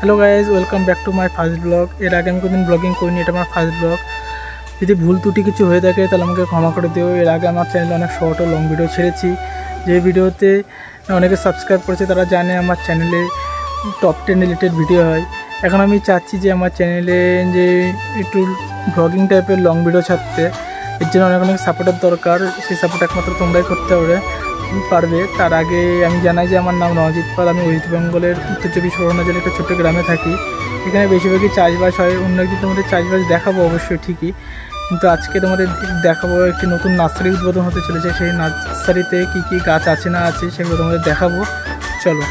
Hello guys welcome back to my first blog. Uh आगे कोई bulging करिनी, এটা আমার ফার্স্ট ব্লগ। যদি ভুল ত্রুটি কিছু হয়ে থাকে তাহলে আমাকে ক্ষমা করে দিও। এর আগে আমার চ্যানেলে অনেক শর্ট ও লং ভিডিও ছেড়েছি, যে ভিডিওতে অনেকে সাবস্ক্রাইব করেছে তারা জানে আমার চ্যানেলে টপ 10 রিলেটেড ভিডিও হয়। এখন আমি চাচ্ছি যে আমার চ্যানেলে যে একটু ব্লগিং টাইপের লং ভিডিও ছাড়তে, এর জন্য অনেক অনেক সাপোর্টের দরকার। সেই সাপোর্ট একমাত্র তোমরাই করতে পারবে। তার আগে আমি জানাই যে আমার নাম নওয়াজিৎ পাল। আমি ওয়েস্ট বেঙ্গলের উত্তর 24 জেলার একটা ছোট্ট গ্রামে থাকি। এখানে বেশিরভাগই চাষবাস হয়। অন্য একদিন তোমাদের চাষবাস দেখাবো অবশ্যই ঠিকই, কিন্তু আজকে তোমাদের দেখাবো একটি নতুন নার্সারি উদ্বোধন হতে চলেছে। সেই নার্সারিতে কী কী গাছ আছে না আছে সেগুলো তোমাদের দেখাবো। চলো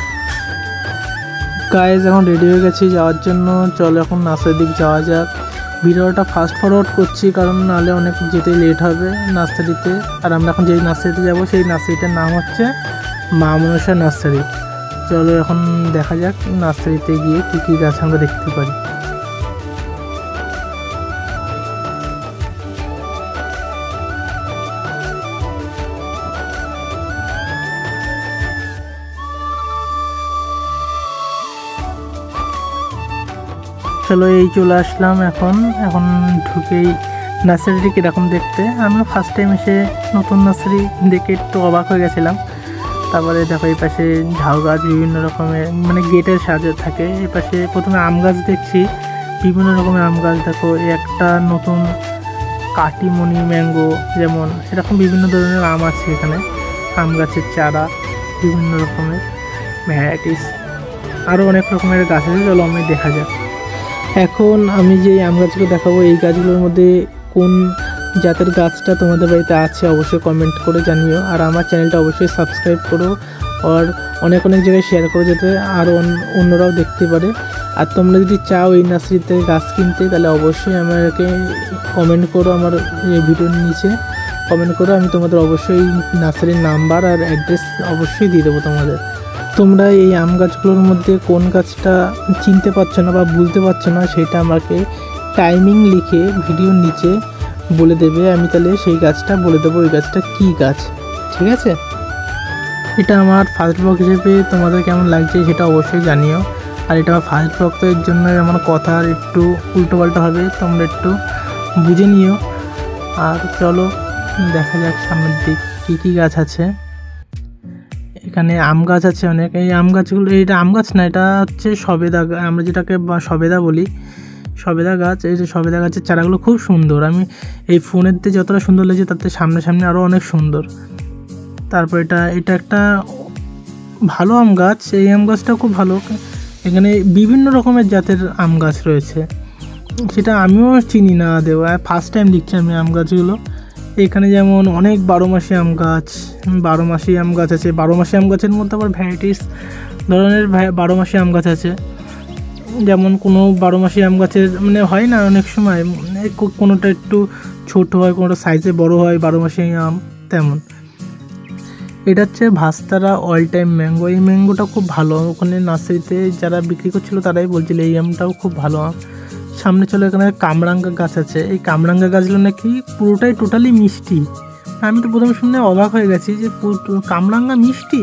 গাইজ, এখন রেডি হয়ে গেছি যাওয়ার জন্য। চলো এখন নার্সারির দিক যাওয়া যাক। ভিডিওটা ফাস্ট ফরওয়ার্ড করছি কারণ নাহলে অনেক যেতে লেট হবে নার্সারিতে। আর আমরা এখন যেই নার্সারিতে যাব সেই নার্সারিটার নাম হচ্ছে মা মনসা নার্সারি। চলো এখন দেখা যাক নার্সারিতে গিয়ে কী কী গাছ আমরা দেখতে পারি। চলো এই চলে আসলাম। এখন ঢুকেই নার্সারিটি কীরকম দেখতে। আমি ফার্স্ট টাইম এসে নতুন নার্সারি দেখে একটু অবাক হয়ে গেছিলাম। তারপরে দেখো এই পাশে ঝাউ গাছ বিভিন্ন রকমের, মানে গেটের সাজে থাকে। এই পাশে প্রথমে আম গাছ দেখছি, বিভিন্ন রকমের আম গাছ। দেখো একটা নতুন কাটিমনি ম্যাঙ্গো, যেমন এরকম বিভিন্ন ধরনের আম আছে এখানে। আম গাছের চারা, বিভিন্ন রকমের ভ্যারাইটিস, আরও অনেক রকমের গাছ আছে। চলো আমি দেখা যাক। এখন আমি যে আম গাছগুলো দেখাবো, এই গাছগুলোর মধ্যে কোন জাতের গাছটা তোমাদের বাড়িতে আছে অবশ্যই কমেন্ট করে জানিও। আর আমার চ্যানেলটা অবশ্যই সাবস্ক্রাইব করো, আর অনেক জায়গায় শেয়ার করে যেতে আর অন্যরাও দেখতে পারে। আর তোমরা যদি চাও এই নার্সারি থেকে গাছ কিনতে তাহলে অবশ্যই আমাকে কমেন্ট করো, আমার এই ভিডিওর নিচে কমেন্ট করো। আমি তোমাদের অবশ্যই নার্সারির নাম্বার আর অ্যাড্রেস অবশ্যই দিয়ে দেবো তোমাদের। তোমরা এই আম গাছগুলোর মধ্যে কোন গাছটা চিনতে পারছো না বা বুঝতে পারছো না সেটা আমাকে টাইমিং লিখে ভিডিওর নিচে বলে দেবে। আমি তাহলে সেই গাছটা বলে দেবো ওই গাছটা কী গাছ, ঠিক আছে? এটা আমার ফার্স্ট ব্লগ হিসেবে তোমাদের কেমন লাগছে সেটা অবশ্যই জানিও। আর এটা আমার ফার্স্ট ব্লগ, তো এর জন্য আমার কথা একটু উল্টোপাল্টা হবে, তোমরা একটু বুঝে নিও। আর চলো দেখা যাক সামনের দিক কী কী গাছ আছে। এখানে আম গাছ আছে অনেক। এই আম গাছগুলো, এটা আম গাছ না, এটা হচ্ছে সবেদা, আমরা যেটাকে সবেদা বলি, সবেদা গাছ। এই যে সবেদা গাছের চারাগুলো খুব সুন্দর। আমি এই ফোনেতে যতটা সুন্দর লাগছে তাতে সামনে আরও অনেক সুন্দর। তারপর এটা একটা ভালো আম গাছ। এই আম গাছটাও খুব ভালো। এখানে বিভিন্ন রকমের জাতের আম গাছ রয়েছে, সেটা আমিও চিনি না দেওয়া, ফার্স্ট টাইম দেখছি আমি আম গাছগুলো। এখানে যেমন অনেক 12 মাসি আম গাছ, 12 মাসি আম গাছ আছে। 12 মাসি আম গাছের মধ্যে আবার ভ্যারাইটিস ধরনের 12 মাসি আম গাছ আছে। যেমন কোনো 12 মাসি আম গাছের মানে হয় না অনেক সময়, কোনোটা একটু ছোট হয়, কোনোটা সাইজে বড় হয় 12 মাসি আম, তেমন। এটা হচ্ছে ভাস্তারা অল টাইম ম্যাঙ্গো। এই ম্যাঙ্গোটা খুব ভালো। ওখানে নার্সারিতে যারা বিক্রি করছিলো তারাই বলছিল এই আমটাও খুব ভালো আম। সামনে চলো এখানে কামরাঙ্গা গাছ আছে। এই কামরাঙ্গা গাছগুলো নাকি পুরোটাই টোটালি মিষ্টি। আমি তো প্রথমে শুনে অবাক হয়ে গেছি যে কামরাঙ্গা মিষ্টি,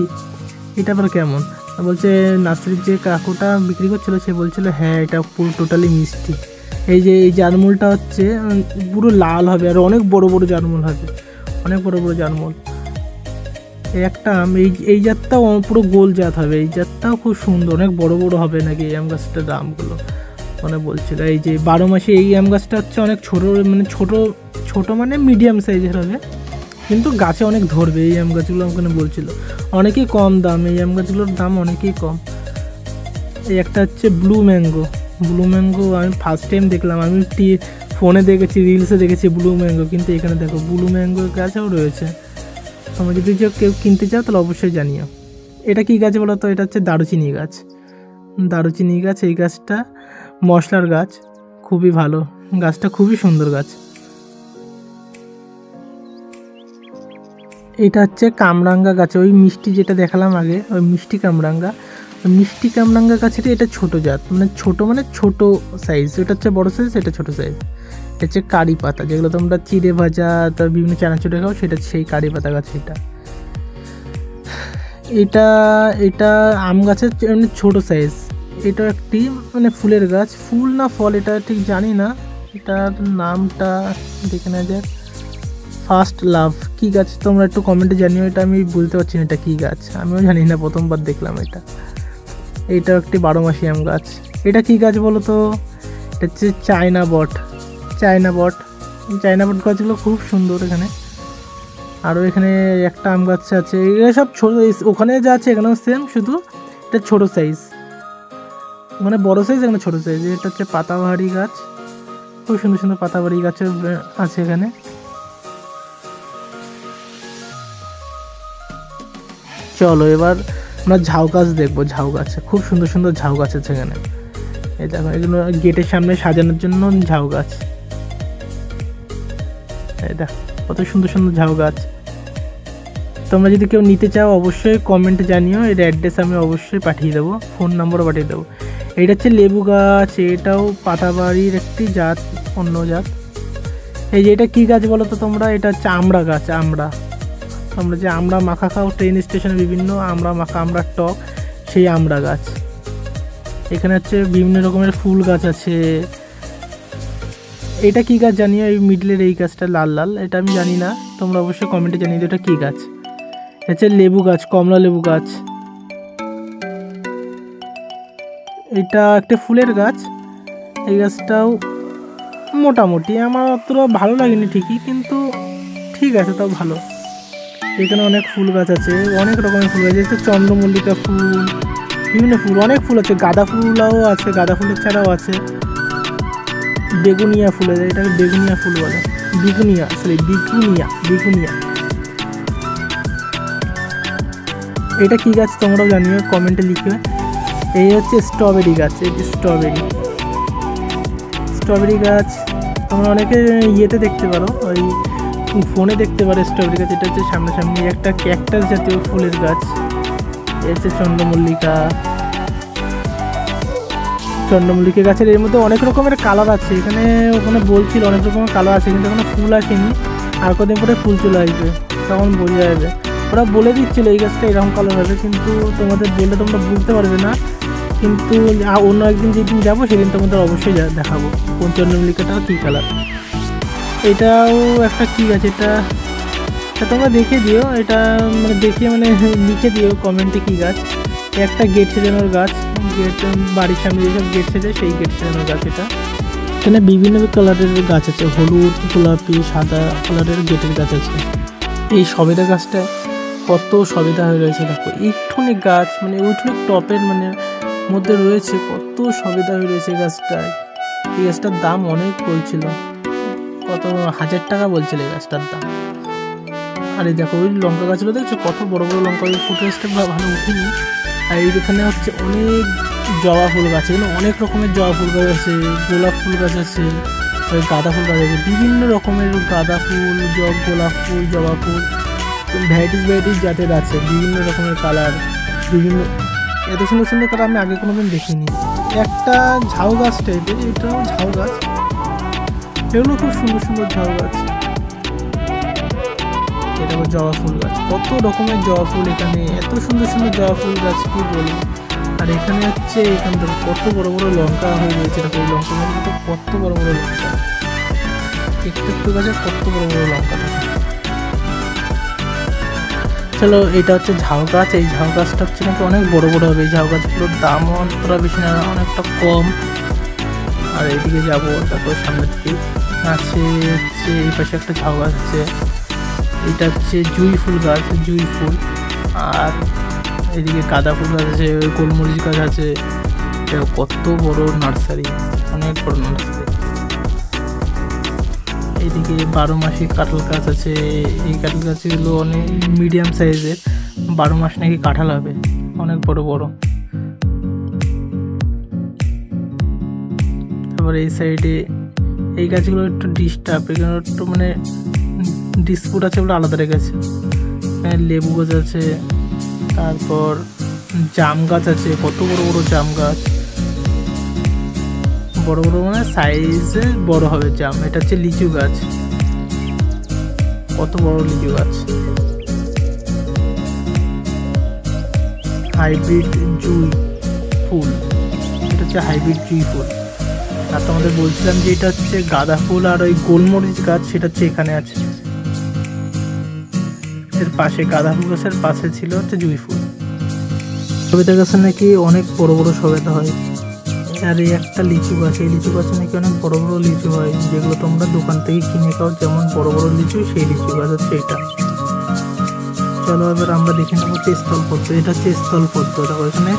এটা আবার কেমন? বলছে নার্সারির যে কাকুটা বিক্রি করছিলো সে বলছিল হ্যাঁ এটা পুরো টোটালি মিষ্টি। এই যে এই জারমুলটা হচ্ছে পুরো লাল হবে আর অনেক বড় বড় জারমুল হবে, অনেক বড় বড় জারমুল। এই একটা আম, এই জাতটাও পুরো গোল জাত হবে। এই জাতটাও খুব সুন্দর, অনেক বড় বড় হবে নাকি এই আম গাছটার আমগুলো মানে বলছিল। এই যে 12 মাসে এই আম গাছটা হচ্ছে অনেক ছোট মানে মিডিয়াম সাইজের হবে, কিন্তু গাছে অনেক ধরবে এই আম গাছগুলো আমাকে বলছিল। অনেকই কম দাম, এই আম গাছগুলোর দাম অনেকই কম। এই একটা হচ্ছে ব্লু ম্যাঙ্গো। আমি ফার্স্ট টাইম দেখলাম। আমি ফোনে দেখেছি, রিলসে দেখেছি ব্লু ম্যাঙ্গো, কিন্তু এখানে দেখো ব্লু ম্যাঙ্গো গাছও রয়েছে। তোমরা যদি কেউ কিনতে চাও তাহলে অবশ্যই জানিও। এটা কী গাছ বলো তো? এটা হচ্ছে দারুচিনি গাছ। এই গাছটা মশলার গাছ, খুবই ভালো গাছটা, খুবই সুন্দর গাছ। এটা হচ্ছে কামরাঙ্গা গাছ, ওই মিষ্টি যেটা দেখালাম আগে, ওই মিষ্টি কামরাঙ্গা গাছের এটা ছোট জাত, মানে ছোট সাইজ। এটা হচ্ছে বড় সাইজ, এটা ছোট সাইজ। এটা হচ্ছে কারি পাতা, যেগুলো তোমরা চিড়ে ভাজা তার বিভিন্ন চানাচুরে খাও, সেটা সেই কারি পাতা গাছ। এটা আম গাছের ছোট সাইজ, এটা একটি মানে ফুলের গাছ, ফুল না ফল এটা ঠিক জানি না, এটার নামটা দেখে নেওয়া যাক। ফার্স্ট লাভ কী গাছ তোমরা একটু কমেন্টে জানিও, এটা আমি বুঝতে পারছি না এটা কী গাছ, আমিও জানি না, প্রথমবার দেখলাম এটা। এইটাও একটি 12 মাসি আম গাছ। এটা কী গাছ বলো তো? এটা হচ্ছে চায়না বট। চায়না বট গাছগুলো খুব সুন্দর। এখানে আরও এখানে একটা আম গাছ আছে, এগুলো সব ছোটো, ওখানে যা আছে এখানেও সেম, শুধু এটা ছোটো সাইজ, মানে বড়ো সাইজ এখানে ছোটো সাইজ। এটা হচ্ছে পাতাবাহারি গাছ, খুব সুন্দর সুন্দর পাতাবাহারি গাছ আছে এখানে। চলো এবার আমরা ঝাউ গাছ দেখবো। ঝাউ গাছ, খুব সুন্দর সুন্দর ঝাউ গাছ আছে এখানে। এই দেখো, এগুলো গেটের সামনে সাজানোর জন্য ঝাউ গাছ। এই দেখো কত সুন্দর সুন্দর ঝাউ গাছ। তোমরা যদি কেউ নিতে চাও অবশ্যই কমেন্টে জানিও, এর অ্যাড্রেস আমি অবশ্যই পাঠিয়ে দেবো, ফোন নম্বরও পাঠিয়ে দেবো। এটা হচ্ছে লেবু গাছ, এটাও পাতাবাড়ির একটি জাত, অন্য জাত। এই যে এটা কী গাছ বলো তো তোমরা? এটা হচ্ছে আমড়া গাছ। আমরা যে আমড়া মাখা খাও ট্রেন স্টেশনে, বিভিন্ন আমড়া মাখা, আমড়ার টক, সেই আমড়া গাছ। এখানে হচ্ছে বিভিন্ন রকমের ফুল গাছ আছে। এটা কী গাছ জানিও, এই মিডলের এই গাছটা লাল লাল, এটা আমি জানি না, তোমরা অবশ্যই কমেন্টে জানিয়ে দিও এটা কী গাছ। এটা হচ্ছে লেবু গাছ, কমলা লেবু গাছ। এটা একটা ফুলের গাছ, এই গাছটাও মোটামুটি আমার অতটা ভালো লাগেনি ঠিকই, কিন্তু ঠিক আছে, তাও ভালো। এখানে অনেক ফুল গাছ আছে, অনেক রকমের ফুল গাছ আছে, চন্দ্রমল্লিকা ফুল, বিভিন্ন ফুল, অনেক ফুল আছে, গাঁদা ফুলও আছে, গাঁদা ফুলের ছাড়াও আছে বেগুনিয়া ফুল, এটাকে বেগুনিয়া ফুল বলে, বিগুনিয়া। এটা কী গাছ তোমরাও জানিও, কমেন্টে লিখবে। এই হচ্ছে স্ট্রবেরি গাছ, এই স্ট্রবেরি গাছ তোমরা অনেকে ইয়েতে দেখতে পারো, ওই ফোনে দেখতে পারো স্ট্রবেরি গাছ। এটা হচ্ছে সামনাসামনি একটা ক্যাকটাস জাতীয় ফুলের গাছ। এই হচ্ছে চন্দ্রমল্লিকা গাছের, এর মধ্যে অনেক রকমের কালার আছে। ওখানে বলছিল অনেক রকমের কালার আছে, কিন্তু এখনো ফুল আসেনি, আর কদিন পরে ফুল চলে আসবে, তখন বোঝা যাবে। ওরা বলে দিচ্ছিলো এই গাছটা এরকম কালার হবে, কিন্তু তোমাদের বললে তোমরা বুঝতে পারবে না। কিন্তু অন্য একদিন যেদিন যাবো সেদিন তোমাদের অবশ্যই দেখাবো কোন চন্দ্রমল্লিকাটা কী কালার। এটাও একটা কী গাছ, এটা তোমরা দেখে দিও, এটা মানে দেখে মানে লিখে দিও কমেন্টে কী গাছ। একটা গেট সাজানোর গাছ, গেট বাড়ির সামনে যেসব গেট সাজায় সেই গেট সাজানোর গাছ। এখানে বিভিন্ন কালারের গাছ আছে, হলুদ, গোলাপি, সাদা কালারের গেটের গাছ আছে। এই সবেদা গাছটা কত সবেদা হয়ে রয়েছে, দেখো একটুখানি গাছ, মানে ওইটুকু টপের মানে মধ্যে রয়েছে, কত সবেদা হয়ে রয়েছে গাছটায়। এই গাছটার দাম অনেক বলছিল, কত 1000 টাকা বলছিল এই গাছটার দাম। আর এই দেখো ওই লঙ্কা গাছগুলো দেখছো কত বড় বড় লঙ্কা, ওই ফুটেজটা ভালো উঠিনি। আর এইখানে হচ্ছে অনেক জবা ফুল গাছ, এখানে অনেক রকমের জবা ফুল গাছ আছে, গোলাপ ফুল গাছ আছে, ওই গাঁদা ফুল গাছ আছে, বিভিন্ন রকমের গাঁদা ফুল, গোলাপ ফুল, জবা ফুল, ভ্যারাইটিস জাতের আছে, বিভিন্ন রকমের কালার, বিভিন্ন এত সুন্দর সুন্দর কালার আমি আগে কোনোদিন দেখিনি। একটা ঝাউ গাছ টাইপের, এটাও ঝাউ গাছ, এগুলো খুব সুন্দর সুন্দর ঝাউ গাছ। এটা হলো জবা ফুল গাছ, কত রকমের জবা ফুল, এখানে এত সুন্দর সুন্দর জবা ফুল গাছ কি বলি। আর এখানে হচ্ছে এখান থেকে কত বড় বড় লঙ্কা হয়ে রয়েছে, দেখো এই লঙ্কা গাছগুলো কত বড় বড় লঙ্কা, একটু গাছে কত বড় বড় লঙ্কা থাকে। চলো এটা হচ্ছে ঝাউ গাছ, এই ঝাউ গাছটা হচ্ছে নাকি অনেক বড় বড় হবে, এই ঝাউ গাছগুলোর দামও অতটা বেশি না, অনেকটা কম। আর এইদিকে যাবো, তারপর সামনের দিকে আছে হচ্ছে এই পাশে একটা ঝাউ গাছ আছে, এটা হচ্ছে জুঁই ফুল গাছ, জুঁই ফুল। আর এদিকে গাঁদা ফুল গাছ আছে, গোলমরিচ গাছ আছে, এটা কত বড় নার্সারি, অনেক বড় নার্সারি। এইদিকে 12 মাসি কাঁঠাল গাছ আছে, এই কাঁঠাল গাছগুলো অনেক মিডিয়াম সাইজের, 12 মাস নাকি কাঁঠাল হবে, অনেক বড় বড়। তারপর এই সাইডে এই গাছগুলো একটু ডিস্টার্ব, এখানে একটু মানে ডিসপুট আছে বলে আলাদা রেখেছে। এখানে লেবু গাছ আছে, তারপর জাম গাছ আছে, কত বড় বড় জাম গাছ, বড় বড় মানে সাইজে বড় হবে জাম। এটা হচ্ছে লিচু গাছ, কত বড় লিচু গাছ, হাইব্রিড জুঁই ফুল, হচ্ছে হাইব্রিড জুঁই ফুল। আর তোমাদের বলছিলাম যে এটা হচ্ছে গাঁদা ফুল, আর ওই গোলমরিচ গাছ সেটা হচ্ছে এখানে আছে, এর পাশে গাঁদা ফুল গাছের পাশে ছিল হচ্ছে জুঁই ফুল। সবেদা গাছে নাকি অনেক বড় বড় সবেদা হয়। আর এই একটা লিচু গাছ, এই লিচু গাছে নাকি অনেক বড় বড় লিচু হয়, যেগুলো তোমরা দোকান থেকে কিনে খাও, যেমন বড় বড় লিচু, সেই লিচু গাছ হচ্ছে এটা। চলো এবার আমরা দেখে নেবো হচ্ছে স্থলপদ্ম। এটা হচ্ছে স্থলপদ্ম। দেখো এখানে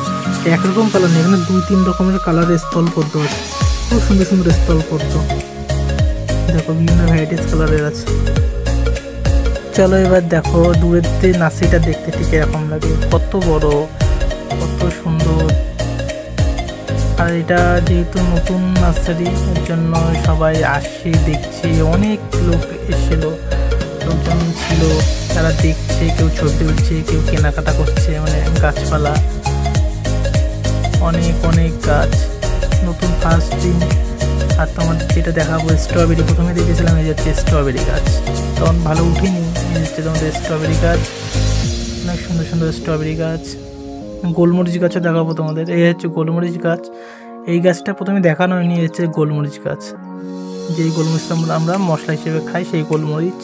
একরকম কালার নেই, এখানে 2-3 রকমের কালারের স্থলপদ্ম আছে, খুব সুন্দর সুন্দর স্থলপদ্ম। দেখো বিভিন্ন ভ্যারাইটিস কালারের আছে। চলো এবার দেখো দূরের নার্সারিটা দেখতে ঠিক এরকম লাগে, কত বড়, কত সুন্দর। আর এটা যেহেতু নতুন নার্সারি, এর জন্য সবাই আসছে, দেখছে, অনেক লোক এসেছিল, লোকজন ছিল, তারা দেখছে, কেউ ছবি তুলছে, কেউ কেনাকাটা করছে, মানে গাছপালা অনেক অনেক গাছ, নতুন ফার্স্ট দিন। আর তোমার যেটা দেখাবো স্ট্রবেরি, প্রথমে দেখেছিলাম এই হচ্ছে স্ট্রবেরি গাছ, তখন ভালো উঠিনি, এই হচ্ছে তোমাদের স্ট্রবেরি গাছ, অনেক সুন্দর সুন্দর স্ট্রবেরি গাছ। গোলমরিচ গাছও দেখাবো তোমাদের, এই হচ্ছে গোলমরিচ গাছ। এই গাছটা প্রথমে দেখানো হয়নি, এই হচ্ছে গোলমরিচ গাছ, যেই গোলমরিচটা আমরা মশলা হিসেবে খাই, সেই গোলমরিচ।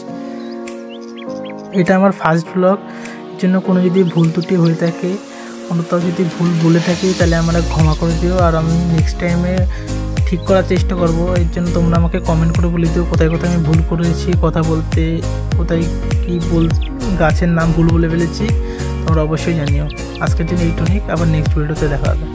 এটা আমার ফার্স্ট ব্লগ, এর জন্য কোনো যদি ভুল ত্রুটি হয়ে থাকে, কোনোটাও যদি ভুল বলে থাকি, তাহলে আমরা ক্ষমা করে দিও, আর আমি নেক্সট টাইমে ঠিক করার চেষ্টা করব। এর জন্য তোমরা আমাকে কমেন্ট করে বলে দিও কোথায় কোথায় আমি ভুল করেছি কথা বলতে, কোথায় কী গাছের নাম ভুল বলে ফেলেছি, তোমরা অবশ্যই জানিও। আজকের দিন এইটুকুই, আবার নেক্সট ভিডিওতে দেখা হবে।